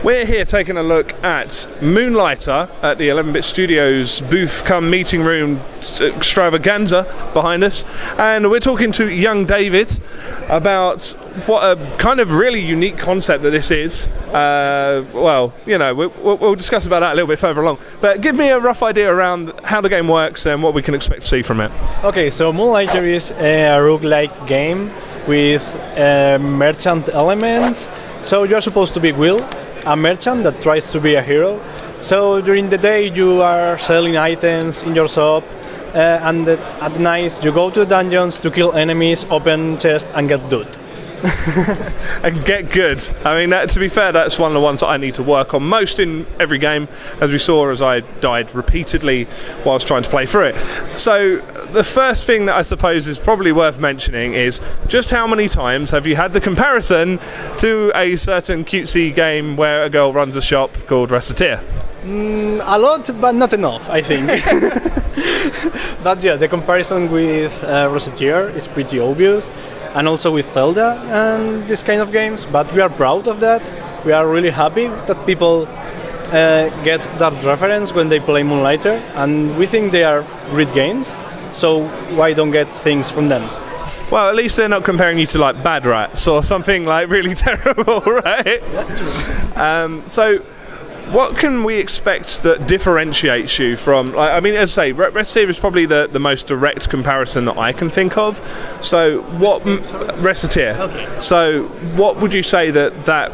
We're here taking a look at Moonlighter at the 11-Bit Studios booth come meeting room extravaganza behind us, and we're talking to young David about what a kind of really unique concept that this is. Well, you know, we'll discuss about that a little bit further along, but give me a rough idea around how the game works and what we can expect to see from it. Okay, so Moonlighter is a roguelike game with merchant elements. So you're supposed to be Will, a merchant that tries to be a hero. So during the day you are selling items in your shop, and at night you go to the dungeons to kill enemies, open chests and get loot. And get good. I mean, to be fair, that's one of the ones that I need to work on most in every game, as we saw as I died repeatedly whilst trying to play through it. So the first thing that I suppose is probably worth mentioning is just how many times have you had the comparison to a certain cutesy game where a girl runs a shop called Reciteer? A lot, but not enough, I think. But yeah, the comparison with Reciteer is pretty obvious, and also with Zelda and this kind of games, but we are proud of that. We are really happy that people get that reference when they play Moonlighter, and we think they are great games, so why don't get things from them? Well, at least they're not comparing you to like Bad Rats or something like really terrible, right? That's true. So what can we expect that differentiates you from, I mean, as I say, Reciteer is probably the most direct comparison that I can think of. So what, Reciteer. Okay. So what would you say that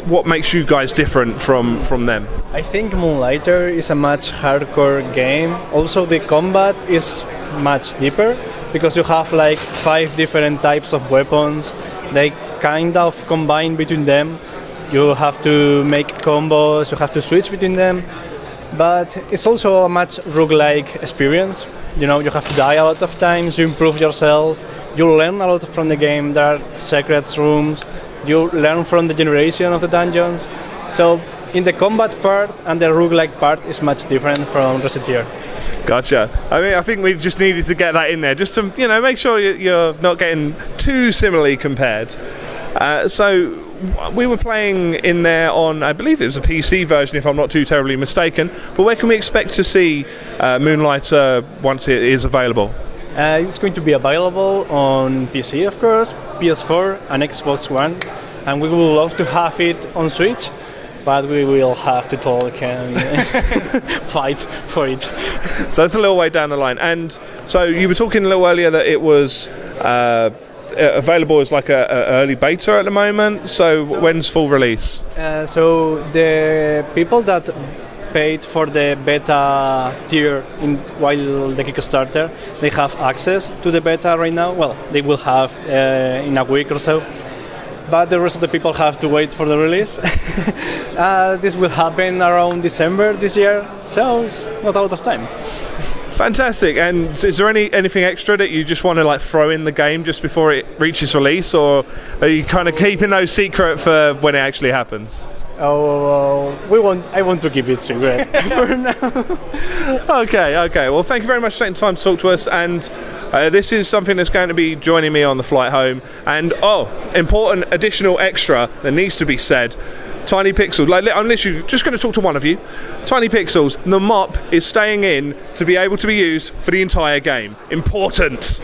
what makes you guys different from them? I think Moonlighter is a much hardcore game. Also the combat is much deeper because you have like 5 different types of weapons. They kind of combine between them. You have to make combos, you have to switch between them, but it's also a much roguelike experience. You know, you have to die a lot of times, you improve yourself, you learn a lot from the game, there are secret rooms, you learn from the generation of the dungeons. So in the combat part and the roguelike part is much different from Reciteer. Gotcha. I mean, I think we just needed to get that in there, just to, you know, make sure you're not getting too similarly compared. So we were playing in there on, I believe it was a PC version if I'm not too terribly mistaken, but where can we expect to see Moonlighter once it is available? It's going to be available on PC, of course, PS4 and Xbox One, and we would love to have it on Switch, but we will have to talk and fight for it. So it's a little way down the line. And so you were talking a little earlier that it was available as like a early beta at the moment. So when's full release? So the people that paid for the beta tier while the Kickstarter, they have access to the beta right now. Well, they will have in a week or so. But the rest of the people have to wait for the release. This will happen around December this year, so it's not a lot of time. Fantastic. And is there anything extra that you just want to like throw in the game just before it reaches release, or are you kind of keeping those secret for when it actually happens? Oh, I want to keep it secret for now. Okay. Well, thank you very much for taking time to talk to us, and this is something that's going to be joining me on the flight home. And important additional extra that needs to be said. Tiny Pixels, I'm literally just going to talk to one of you. Tiny Pixels, the mop is staying in to be able to be used for the entire game. Important.